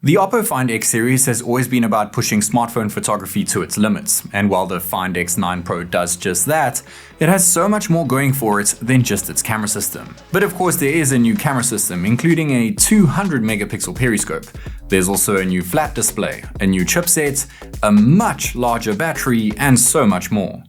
The Oppo Find X series has always been about pushing smartphone photography to its limits, and while the Find X9 Pro does just that, it has so much more going for it than just its camera system. But of course there is a new camera system, including a 200 megapixel periscope. There's also a new flat display, a new chipset, a much larger battery, and so much more.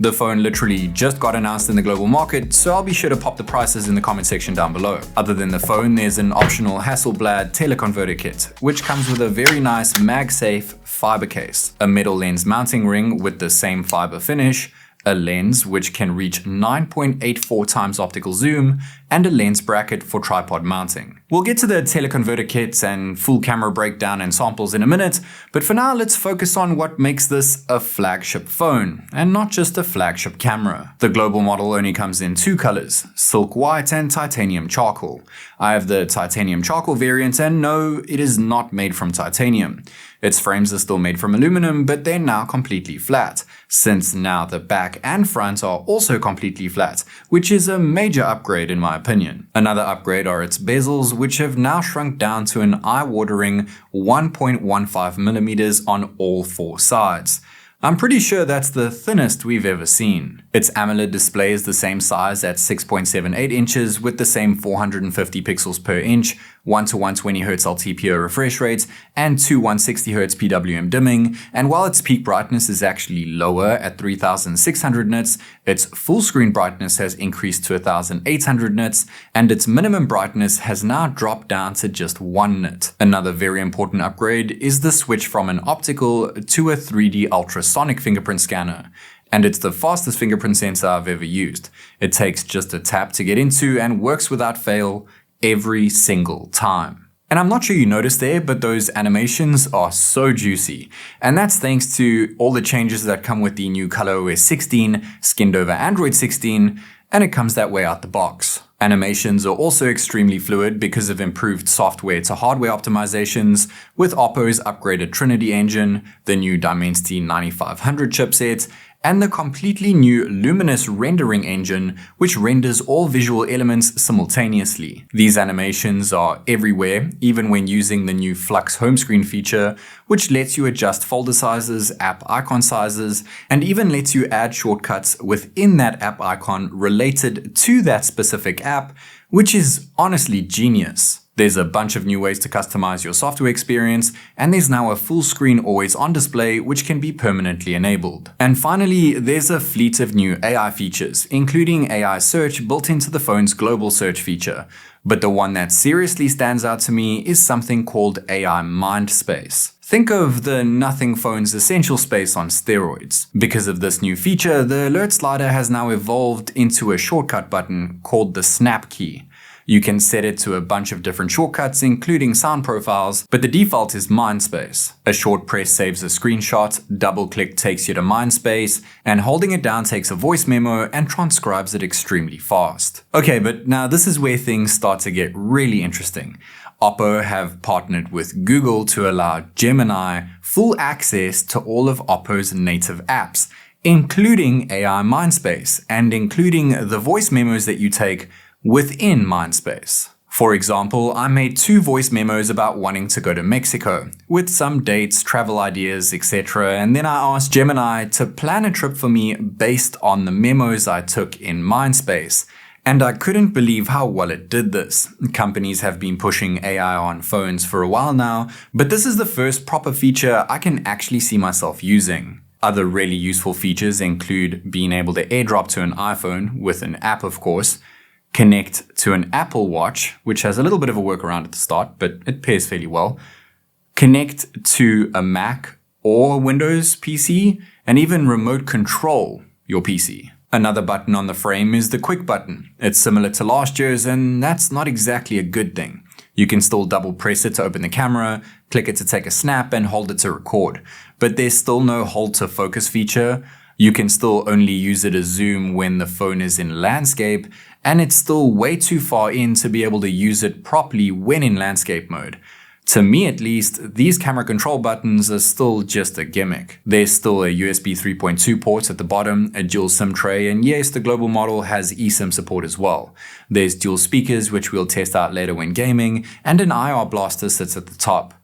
The phone literally just got announced in the global market, so I'll be sure to pop the prices in the comment section down below. Other than the phone, there's an optional Hasselblad teleconverter kit, which comes with a very nice MagSafe fiber case, a metal lens mounting ring with the same fiber finish, a lens which can reach 9.84 times optical zoom, and a lens bracket for tripod mounting. We'll get to the teleconverter kits and full camera breakdown and samples in a minute, but for now let's focus on what makes this a flagship phone, and not just a flagship camera. The global model only comes in two colors, silk white and titanium charcoal. I have the titanium charcoal variant, and no, it is not made from titanium. Its frames are still made from aluminum, but they're now completely flat, since now the back and front are also completely flat, which is a major upgrade in my opinion. Another upgrade are its bezels, which have now shrunk down to an eye-watering 1.15 millimeters on all four sides. I'm pretty sure that's the thinnest we've ever seen. Its AMOLED display is the same size at 6.78 inches with the same 450 pixels per inch, 1 to 120Hz LTPO refresh rates, and 2 160Hz PWM dimming, and while its peak brightness is actually lower at 3600 nits, its full screen brightness has increased to 1800 nits, and its minimum brightness has now dropped down to just 1 nit. Another very important upgrade is the switch from an optical to a 3D ultrasonic fingerprint scanner. And it's the fastest fingerprint sensor I've ever used. It takes just a tap to get into and works without fail every single time. And I'm not sure you noticed there, but those animations are so juicy. And that's thanks to all the changes that come with the new ColorOS 16, skinned over Android 16, and it comes that way out the box. Animations are also extremely fluid because of improved software to hardware optimizations with Oppo's upgraded Trinity engine, the new Dimensity 9500 chipset, and the completely new Luminous rendering engine, which renders all visual elements simultaneously. These animations are everywhere, even when using the new Flux home screen feature, which lets you adjust folder sizes, app icon sizes, and even lets you add shortcuts within that app icon related to that specific app, which is honestly genius. There's a bunch of new ways to customize your software experience, and there's now a full screen always on display which can be permanently enabled. And finally, there's a fleet of new AI features, including AI search built into the phone's global search feature. But the one that seriously stands out to me is something called AI Mind Space. Think of the Nothing phone's essential space on steroids. Because of this new feature, the alert slider has now evolved into a shortcut button called the Snap key. You can set it to a bunch of different shortcuts, including sound profiles, but the default is Mindspace. A short press saves a screenshot, double click takes you to Mindspace, and holding it down takes a voice memo and transcribes it extremely fast. Okay, but now this is where things start to get really interesting. Oppo have partnered with Google to allow Gemini full access to all of Oppo's native apps, including AI Mindspace, and including the voice memos that you take within Mindspace. For example, I made 2 voice memos about wanting to go to Mexico, with some dates, travel ideas, etc. And then I asked Gemini to plan a trip for me based on the memos I took in Mindspace. And I couldn't believe how well it did this. Companies have been pushing AI on phones for a while now, but this is the first proper feature I can actually see myself using. Other really useful features include being able to airdrop to an iPhone, with an app of course, connect to an Apple Watch, which has a little bit of a workaround at the start, but it pairs fairly well, connect to a Mac or Windows PC, and even remote control your PC. Another button on the frame is the quick button. It's similar to last year's, and that's not exactly a good thing. You can still double press it to open the camera, click it to take a snap, and hold it to record. But there's still no hold to focus feature. You can still only use it as zoom when the phone is in landscape, and it's still way too far in to be able to use it properly when in landscape mode. To me at least, these camera control buttons are still just a gimmick. There's still a USB 3.2 port at the bottom, a dual SIM tray, and yes, the global model has eSIM support as well. There's dual speakers, which we'll test out later when gaming, and an IR blaster sits at the top.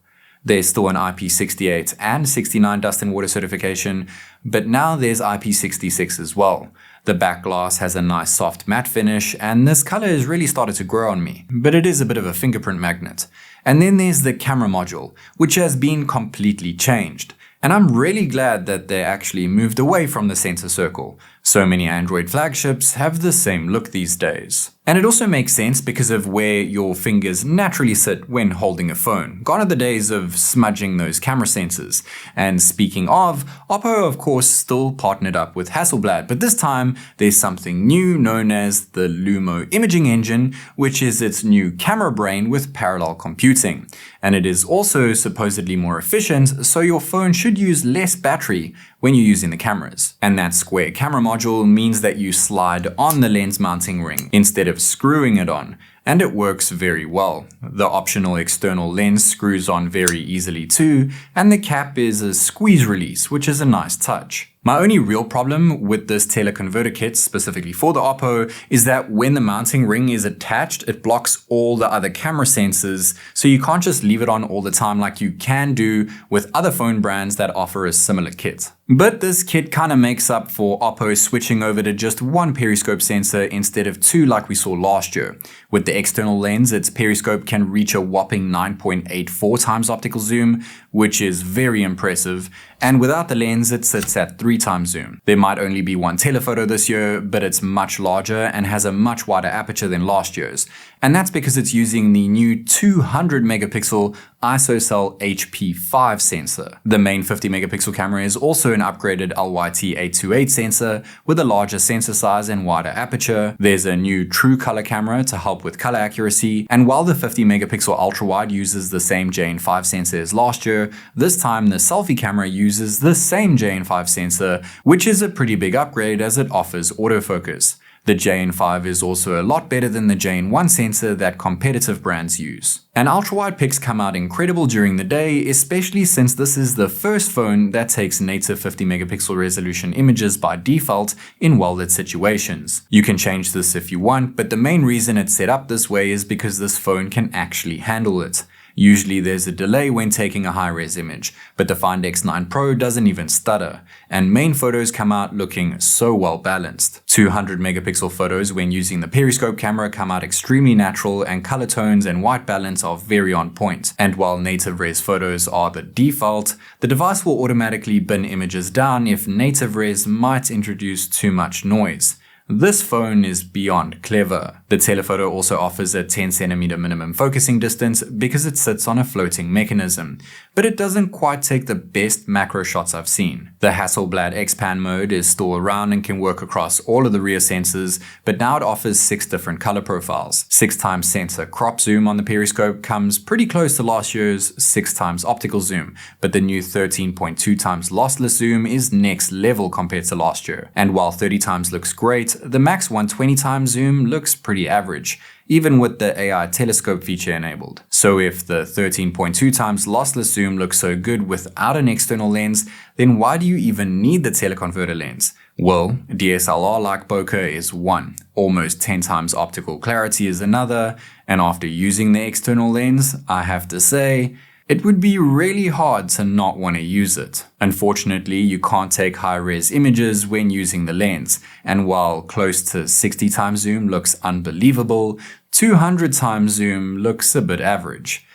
There's still an IP68 and 69 dust and water certification, but now there's IP66 as well. The back glass has a nice soft matte finish, and this color has really started to grow on me, but it is a bit of a fingerprint magnet. And then there's the camera module, which has been completely changed. And I'm really glad that they actually moved away from the center circle. So many Android flagships have the same look these days. And it also makes sense because of where your fingers naturally sit when holding a phone. Gone are the days of smudging those camera sensors. And speaking of, Oppo of course still partnered up with Hasselblad, but this time there's something new known as the Lumo Imaging Engine, which is its new camera brain with parallel computing. And it is also supposedly more efficient, so your phone should use less battery when you're using the cameras. And that square camera module means that you slide on the lens mounting ring instead of screwing it on, and it works very well. The optional external lens screws on very easily too, and the cap is a squeeze release, which is a nice touch. My only real problem with this teleconverter kit, specifically for the Oppo, is that when the mounting ring is attached, it blocks all the other camera sensors, so you can't just leave it on all the time like you can do with other phone brands that offer a similar kit. But this kit kind of makes up for Oppo switching over to just one periscope sensor instead of two like we saw last year. With the external lens, its periscope can reach a whopping 9.84 times optical zoom, which is very impressive, and without the lens it sits at 3 times zoom. There might only be one telephoto this year, but it's much larger and has a much wider aperture than last year's. And that's because it's using the new 200 megapixel ISOCELL HP5 sensor. The main 50 megapixel camera is also an upgraded LYT-828 sensor with a larger sensor size and wider aperture. There's a new true color camera to help with color accuracy, and while the 50 megapixel ultra-wide uses the same JN5 sensor as last year, this time the selfie camera uses the same JN5 sensor, which is a pretty big upgrade as it offers autofocus. The JN5 is also a lot better than the JN1 sensor that competitive brands use. And ultra-wide pics come out incredible during the day, especially since this is the first phone that takes native 50 megapixel resolution images by default in well-lit situations. You can change this if you want, but the main reason it's set up this way is because this phone can actually handle it. Usually there's a delay when taking a high-res image, but the Find X9 Pro doesn't even stutter, and main photos come out looking so well balanced. 200 megapixel photos when using the periscope camera come out extremely natural, and color tones and white balance are very on point. And while native res photos are the default, the device will automatically bin images down if native res might introduce too much noise. This phone is beyond clever. The telephoto also offers a 10cm minimum focusing distance because it sits on a floating mechanism, but it doesn't quite take the best macro shots I've seen. The Hasselblad X-Pan mode is still around and can work across all of the rear sensors, but now it offers 6 different color profiles. 6 times sensor crop zoom on the periscope comes pretty close to last year's 6 times optical zoom, but the new 13.2 times lossless zoom is next level compared to last year. And while 30 times looks great, the max 120 times zoom looks pretty average, even with the AI telescope feature enabled. So if the 13.2 times lossless zoom looks so good without an external lens, then why do you even need the teleconverter lens? Well, DSLR-like bokeh is one, almost 10 times optical clarity is another, and after using the external lens, I have to say, it would be really hard to not want to use it. Unfortunately, you can't take high-res images when using the lens, and while close to 60 times zoom looks unbelievable, 200 times zoom looks a bit average.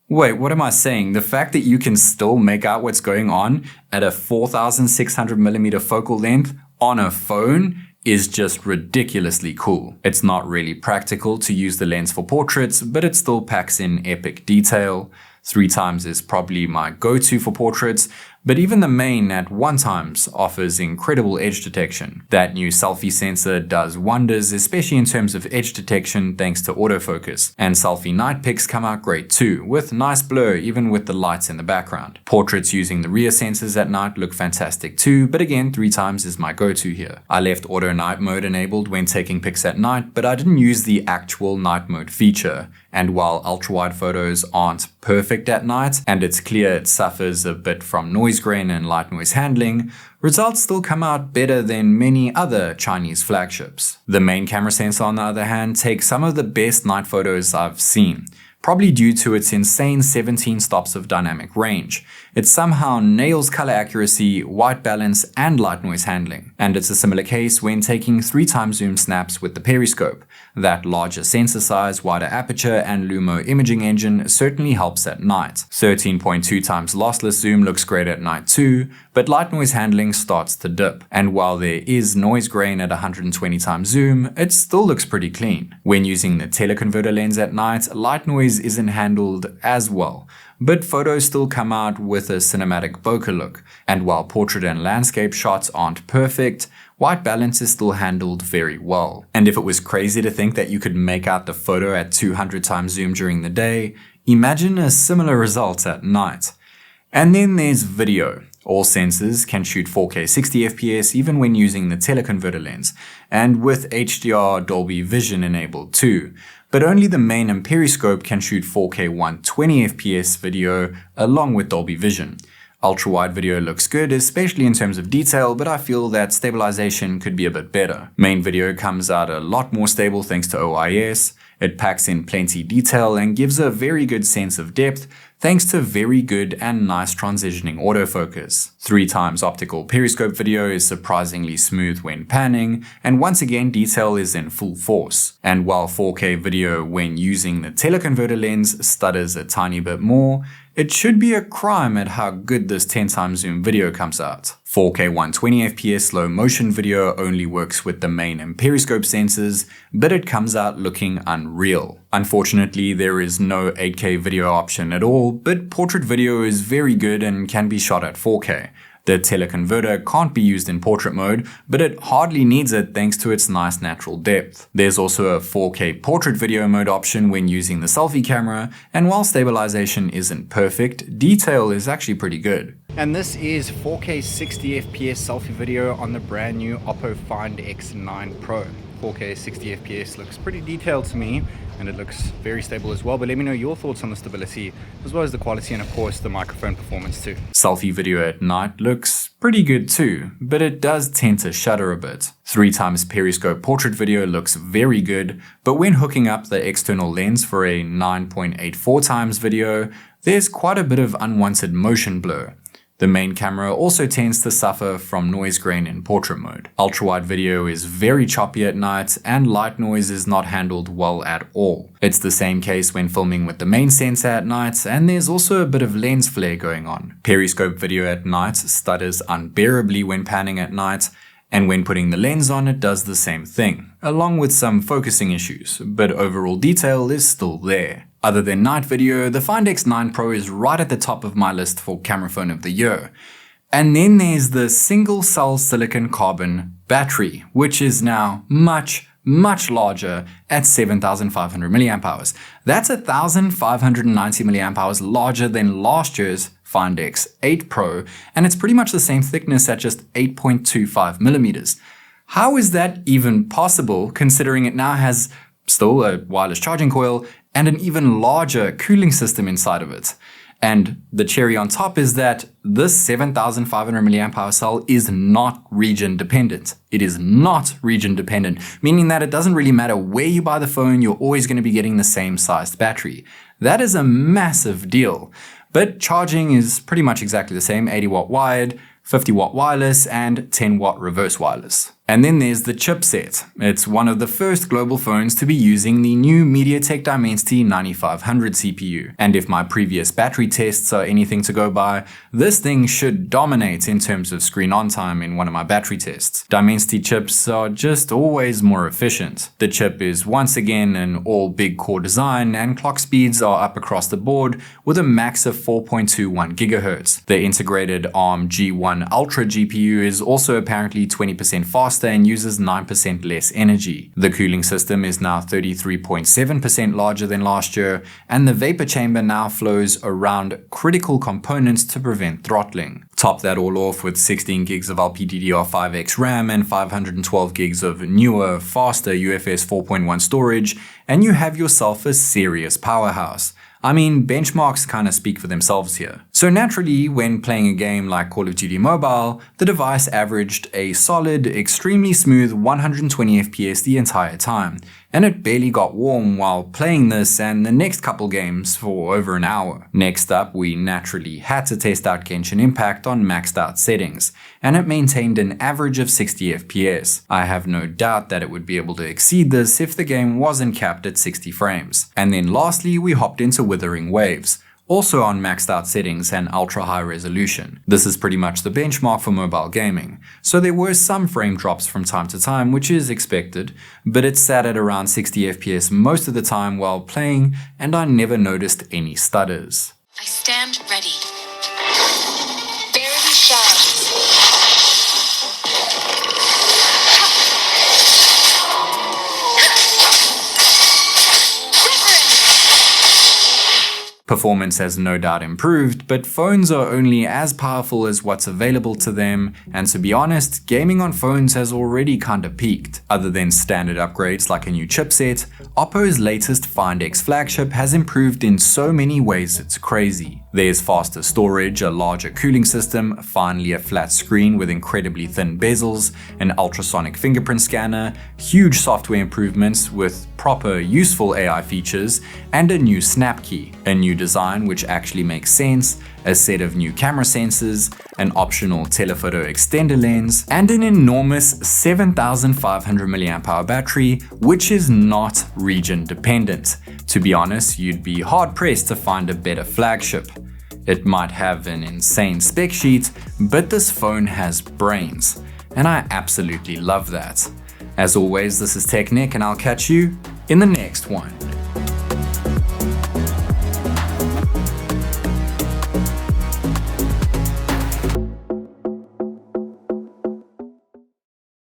Wait, what am I saying? The fact that you can still make out what's going on at a 4600mm focal length on a phone is just ridiculously cool. It's not really practical to use the lens for portraits, but it still packs in epic detail. 3 times is probably my go-to for portraits, but even the main at 1 times offers incredible edge detection. That new selfie sensor does wonders, especially in terms of edge detection thanks to autofocus. And selfie night pics come out great too, with nice blur even with the lights in the background. Portraits using the rear sensors at night look fantastic too, but again 3 times is my go-to here. I left auto night mode enabled when taking pics at night, but I didn't use the actual night mode feature. And while ultra-wide photos aren't perfect at night, and it's clear it suffers a bit from noise grain and light noise handling, results still come out better than many other Chinese flagships. The main camera sensor, on the other hand, takes some of the best night photos I've seen, probably due to its insane 17 stops of dynamic range. It somehow nails color accuracy, white balance, and light noise handling. And it's a similar case when taking 3x zoom snaps with the periscope. That larger sensor size, wider aperture, and Lumo imaging engine certainly helps at night. 13.2x lossless zoom looks great at night too, but light noise handling starts to dip. And while there is noise grain at 120x zoom, it still looks pretty clean. When using the teleconverter lens at night, light noise isn't handled as well, but photos still come out with a cinematic bokeh look. And while portrait and landscape shots aren't perfect, white balance is still handled very well. And if it was crazy to think that you could make out the photo at 200x zoom during the day, imagine a similar result at night. And then there's video. All sensors can shoot 4K 60 FPS even when using the teleconverter lens, and with HDR Dolby Vision enabled too. But only the main and periscope can shoot 4K 120 FPS video along with Dolby Vision. Ultra-wide video looks good, especially in terms of detail, but I feel that stabilization could be a bit better. Main video comes out a lot more stable thanks to OIS. It packs in plenty detail and gives a very good sense of depth thanks to very good and nice transitioning autofocus. 3x optical periscope video is surprisingly smooth when panning, and once again detail is in full force. And while 4K video when using the teleconverter lens stutters a tiny bit more, it should be a crime at how good this 10x zoom video comes out. 4K 120 FPS slow motion video only works with the main and periscope sensors, but it comes out looking unreal. Unfortunately, there is no 8K video option at all, but portrait video is very good and can be shot at 4K. The teleconverter can't be used in portrait mode, but it hardly needs it thanks to its nice natural depth. There's also a 4K portrait video mode option when using the selfie camera, and while stabilization isn't perfect, detail is actually pretty good. And this is 4K 60 FPS selfie video on the brand new Oppo Find X9 Pro. 4K 60 FPS looks pretty detailed to me, and it looks very stable as well, but let me know your thoughts on the stability as well as the quality and of course the microphone performance too. Selfie video at night looks pretty good too, but it does tend to shutter a bit. 3x periscope portrait video looks very good, but when hooking up the external lens for a 9.84x video, there's quite a bit of unwanted motion blur. The main camera also tends to suffer from noise grain in portrait mode. Ultra-wide video is very choppy at night, and light noise is not handled well at all. It's the same case when filming with the main sensor at night, and there's also a bit of lens flare going on. Periscope video at night stutters unbearably when panning at night, and when putting the lens on it does the same thing, along with some focusing issues, but overall detail is still there. Other than night video, the Find X9 Pro is right at the top of my list for camera phone of the year. And then there's the single cell silicon carbon battery, which is now much larger at 7,500 mAh. That's 1,590 mAh larger than last year's Find X8 Pro, and it's pretty much the same thickness at just 8.25 millimeters. How is that even possible, considering it now has still a wireless charging coil and an even larger cooling system inside of it? And the cherry on top is that this 7,500 mAh cell is not region dependent. It is not region dependent, meaning that it doesn't really matter where you buy the phone, you're always going to be getting the same sized battery. That is a massive deal. But charging is pretty much exactly the same, 80 watt wired, 50 watt wireless, and 10 watt reverse wireless. And then there's the chipset. It's one of the first global phones to be using the new MediaTek Dimensity 9500 CPU. And if my previous battery tests are anything to go by, this thing should dominate in terms of screen on time in one of my battery tests. Dimensity chips are just always more efficient. The chip is once again an all big core design, and clock speeds are up across the board with a max of 4.21 GHz. The integrated ARM G1 Ultra GPU is also apparently 20% faster and uses 9% less energy. The cooling system is now 33.7% larger than last year, and the vapor chamber now flows around critical components to prevent throttling. Top that all off with 16 gigs of LPDDR5X RAM and 512 gigs of newer, faster UFS 4.1 storage, and you have yourself a serious powerhouse. I mean, benchmarks kind of speak for themselves here. So naturally, when playing a game like Call of Duty Mobile, the device averaged a solid, extremely smooth 120 FPS the entire time, and it barely got warm while playing this and the next couple games for over an hour. Next up, we naturally had to test out Genshin Impact on maxed out settings, and it maintained an average of 60 FPS. I have no doubt that it would be able to exceed this if the game wasn't capped at 60 frames. And then lastly, we hopped into Withering Waves, also on maxed out settings and ultra high resolution. This is pretty much the benchmark for mobile gaming, so there were some frame drops from time to time, which is expected, but it sat at around 60 FPS most of the time while playing, and I never noticed any stutters. I stand ready. Barely shines. Performance has no doubt improved, but phones are only as powerful as what's available to them, and to be honest, gaming on phones has already kinda peaked. Other than standard upgrades like a new chipset, Oppo's latest Find X flagship has improved in so many ways it's crazy. There's faster storage, a larger cooling system, finally a flat screen with incredibly thin bezels, an ultrasonic fingerprint scanner, huge software improvements with proper useful AI features, and a new snap key, a new design which actually makes sense, a set of new camera sensors, an optional telephoto extender lens, and an enormous 7,500 mAh battery, which is not region dependent. To be honest, you'd be hard pressed to find a better flagship. It might have an insane spec sheet, but this phone has brains, and I absolutely love that. As always, this is TechNick, and I'll catch you in the next one.